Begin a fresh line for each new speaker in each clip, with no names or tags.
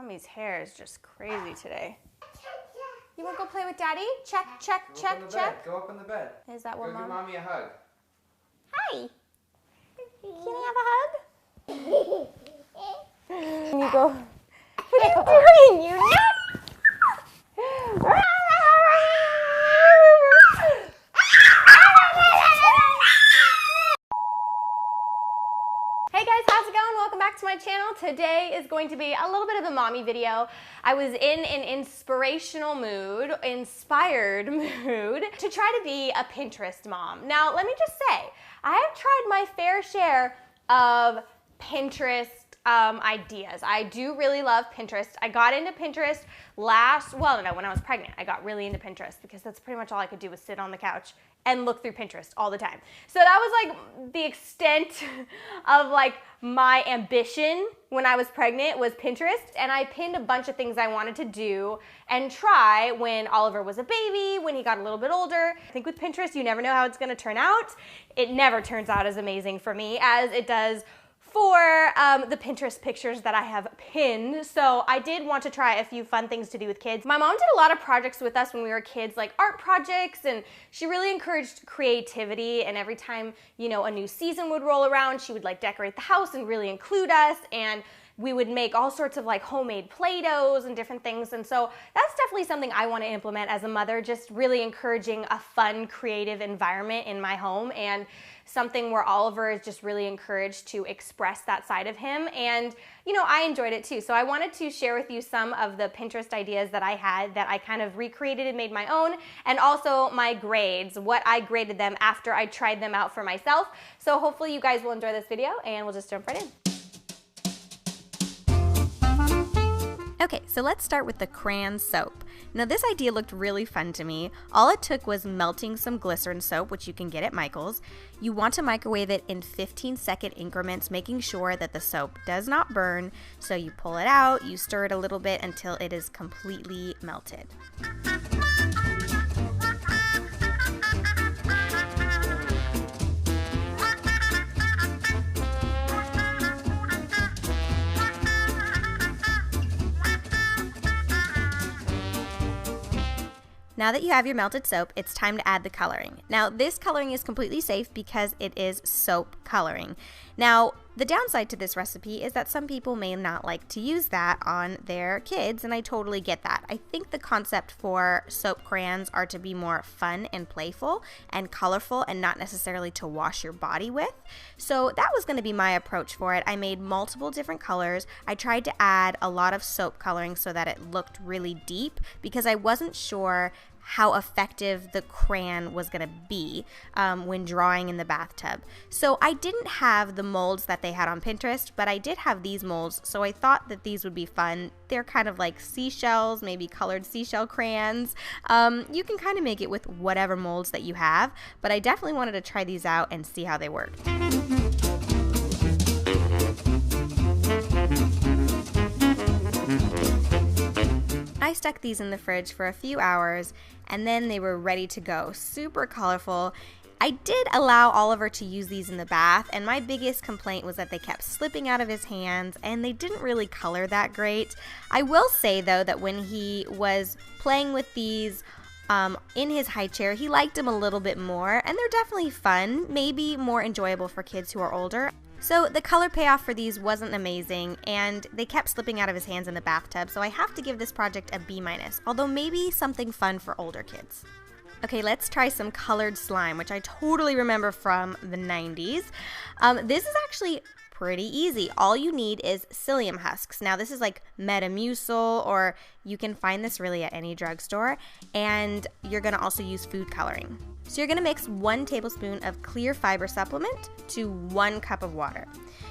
Mommy's hair is just crazy today. You want to go play with Daddy? Check, check, check, check.
Go up in the bed.
Is that what
Mom? Go give Mommy a hug.
Hi. Can I have a hug? And you go, what are you doing, you nut? Hey guys, how's it going? Welcome back to my channel. Today is going to be a little bit of a mommy video. I was in an inspired mood to try to be a Pinterest mom. Now, let me just say, I have tried my fair share of Pinterest ideas. I do really love Pinterest. I got into Pinterest when I was pregnant. I got really into Pinterest because that's pretty much all I could do was sit on the couch and look through Pinterest all the time. So that was like the extent of like my ambition when I was pregnant was Pinterest, and I pinned a bunch of things I wanted to do and try when Oliver was a baby, when he got a little bit older. I think with Pinterest, you never know how it's gonna turn out. It never turns out as amazing for me as it does for the Pinterest pictures that I have pinned. So I did want to try a few fun things to do with kids. My mom did a lot of projects with us when we were kids, like art projects, and she really encouraged creativity. And every time, you know, a new season would roll around, she would like decorate the house and really include us, and we would make all sorts of like homemade Play-Dohs and different things. And so that's definitely something I want to implement as a mother, just really encouraging a fun, creative environment in my home, and something where Oliver is just really encouraged to express that side of him. And, you know, I enjoyed it too. So I wanted to share with you some of the Pinterest ideas that I had that I kind of recreated and made my own, and also my grades, what I graded them after I tried them out for myself. So hopefully you guys will enjoy this video, and we'll just jump right in. Okay, so let's start with the crayon soap. Now this idea looked really fun to me. All it took was melting some glycerin soap, which you can get at Michael's. You want to microwave it in 15-second increments, making sure that the soap does not burn. So you pull it out, you stir it a little bit until it is completely melted. Now that you have your melted soap, it's time to add the coloring. Now, this coloring is completely safe because it is soap coloring. Now, the downside to this recipe is that some people may not like to use that on their kids, and I totally get that. I think the concept for soap crayons are to be more fun and playful and colorful, and not necessarily to wash your body with. So that was going to be my approach for it. I made multiple different colors. I tried to add a lot of soap coloring so that it looked really deep, because I wasn't sure how effective the crayon was going to be when drawing in the bathtub. So I didn't have the molds that they had on Pinterest, but I did have these molds, so I thought that these would be fun. They're kind of like seashells, maybe colored seashell crayons. You can kind of make it with whatever molds that you have, but I definitely wanted to try these out and see how they work. I stuck these in the fridge for a few hours, and then they were ready to go. Super colorful. I did allow Oliver to use these in the bath, and my biggest complaint was that they kept slipping out of his hands, and they didn't really color that great. I will say, though, that when he was playing with these in his high chair, he liked them a little bit more, and they're definitely fun, maybe more enjoyable for kids who are older. So the color payoff for these wasn't amazing, and they kept slipping out of his hands in the bathtub, so I have to give this project a B-, although maybe something fun for older kids. Okay, let's try some colored slime, which I totally remember from the 90s. This is actually pretty easy. All you need is psyllium husks. Now this is like Metamucil, or you can find this really at any drugstore, and you're gonna also use food coloring. So you're gonna mix 1 tablespoon of clear fiber supplement to 1 cup of water.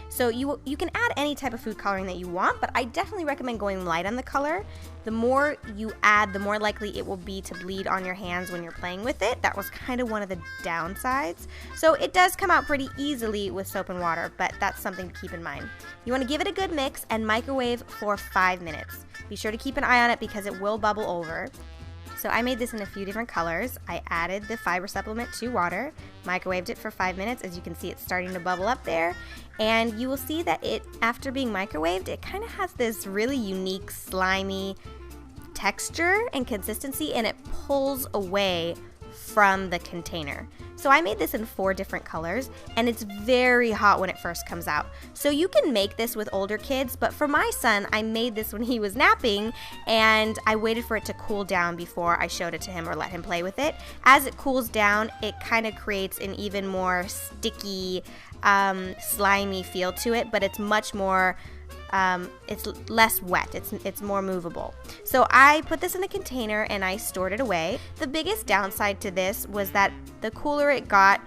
So you can add any type of food coloring that you want, but I definitely recommend going light on the color. The more you add, the more likely it will be to bleed on your hands when you're playing with it. That was kind of one of the downsides. So it does come out pretty easily with soap and water, but that's something to keep in mind. You want to give it a good mix and microwave for 5 minutes. Be sure to keep an eye on it because it will bubble over. So I made this in a few different colors. I added the fiber supplement to water, microwaved it for 5 minutes. As you can see, it's starting to bubble up there. And you will see that it, after being microwaved, it kind of has this really unique slimy texture and consistency, and it pulls away from the container. So I made this in 4 different colors, and it's very hot when it first comes out. So you can make this with older kids, but for my son, I made this when he was napping, and I waited for it to cool down before I showed it to him or let him play with it. As it cools down, it kind of creates an even more sticky, slimy feel to it, but it's much more it's less wet, it's more movable. So I put this in a container and I stored it away. The biggest downside to this was that the cooler it got,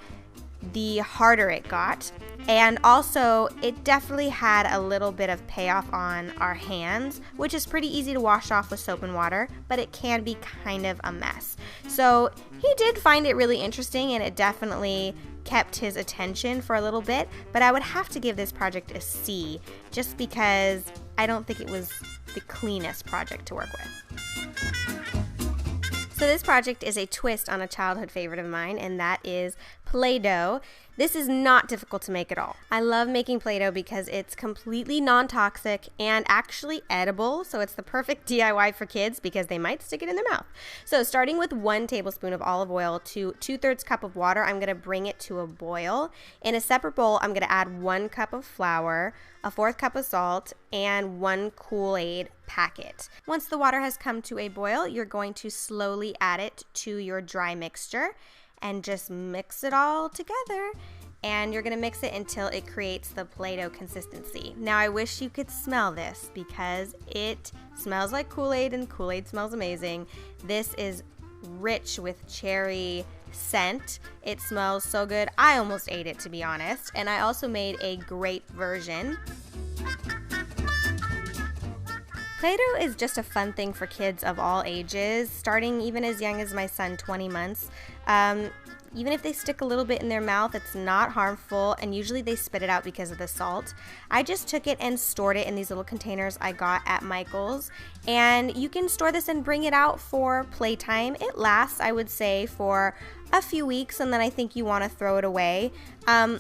the harder it got, and also it definitely had a little bit of payoff on our hands, which is pretty easy to wash off with soap and water, but it can be kind of a mess. So he did find it really interesting, and it definitely kept his attention for a little bit, but I would have to give this project a C, just because I don't think it was the cleanest project to work with. So this project is a twist on a childhood favorite of mine, and that is Play-Doh. This is not difficult to make at all. I love making Play-Doh because it's completely non-toxic and actually edible, so it's the perfect DIY for kids because they might stick it in their mouth. So starting with 1 tablespoon of olive oil to 2/3 cup of water, I'm going to bring it to a boil. In a separate bowl, I'm going to add 1 cup of flour, a 1/4 cup of salt, and 1 Kool-Aid packet. Once the water has come to a boil, you're going to slowly add it to your dry mixture and just mix it all together. And you're going to mix it until it creates the Play-Doh consistency. Now I wish you could smell this because it smells like Kool-Aid, and Kool-Aid smells amazing. This is rich with cherry scent. It smells so good. I almost ate it, to be honest. And I also made a grape version. Play-Doh is just a fun thing for kids of all ages, starting even as young as my son, 20 months. Even if they stick a little bit in their mouth, it's not harmful, and usually they spit it out because of the salt. I just took it and stored it in these little containers I got at Michael's, and you can store this and bring it out for playtime. It lasts, I would say, for a few weeks, and then I think you want to throw it away.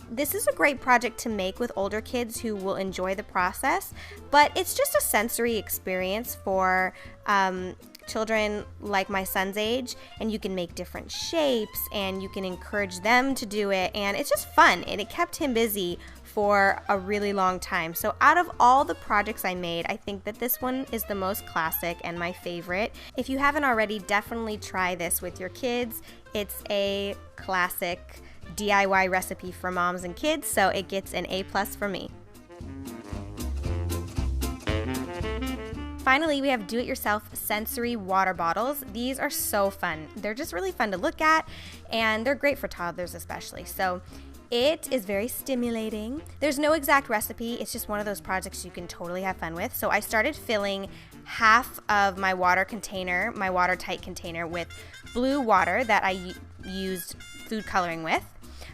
This is a great project to make with older kids who will enjoy the process, but it's just a sensory experience for children like my son's age, and you can make different shapes and you can encourage them to do it, and it's just fun, and it kept him busy for a really long time. So out of all the projects I made, I think that this one is the most classic and my favorite. If you haven't already, definitely try this with your kids. It's a classic DIY recipe for moms and kids, so it gets an A+ for me. Finally, we have do-it-yourself sensory water bottles. These are so fun. They're just really fun to look at, and they're great for toddlers especially. So it is very stimulating. There's no exact recipe. It's just one of those projects you can totally have fun with. So I started filling half of my water container, my watertight container, with blue water that I used food coloring with.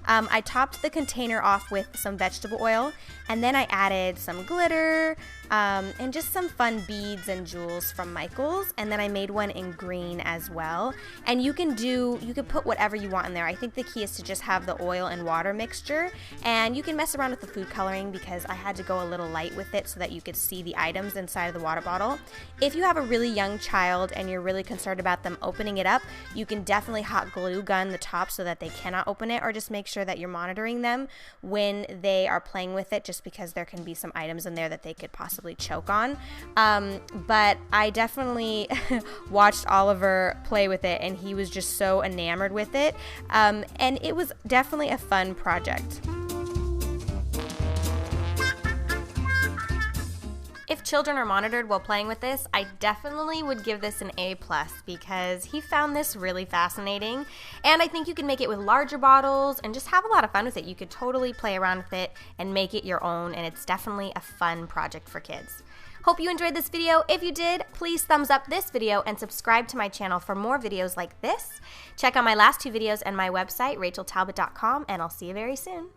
I topped the container off with some vegetable oil, and then I added some glitter and just some fun beads and jewels from Michael's, and then I made one in green as well. And you can put whatever you want in there. I think the key is to just have the oil and water mixture, and you can mess around with the food coloring because I had to go a little light with it so that you could see the items inside of the water bottle. If you have a really young child and you're really concerned about them opening it up, you can definitely hot glue gun the top so that they cannot open it, or just make sure that you're monitoring them when they are playing with it, just because there can be some items in there that they could possibly choke on. But I definitely watched Oliver play with it, and he was just so enamored with it, and it was definitely a fun project. If children are monitored while playing with this, I definitely would give this an A+ because he found this really fascinating, and I think you can make it with larger bottles and just have a lot of fun with it. You could totally play around with it and make it your own, and it's definitely a fun project for kids. Hope you enjoyed this video. If you did, please thumbs up this video and subscribe to my channel for more videos like this. Check out my last 2 videos and my website, racheltalbot.com, and I'll see you very soon.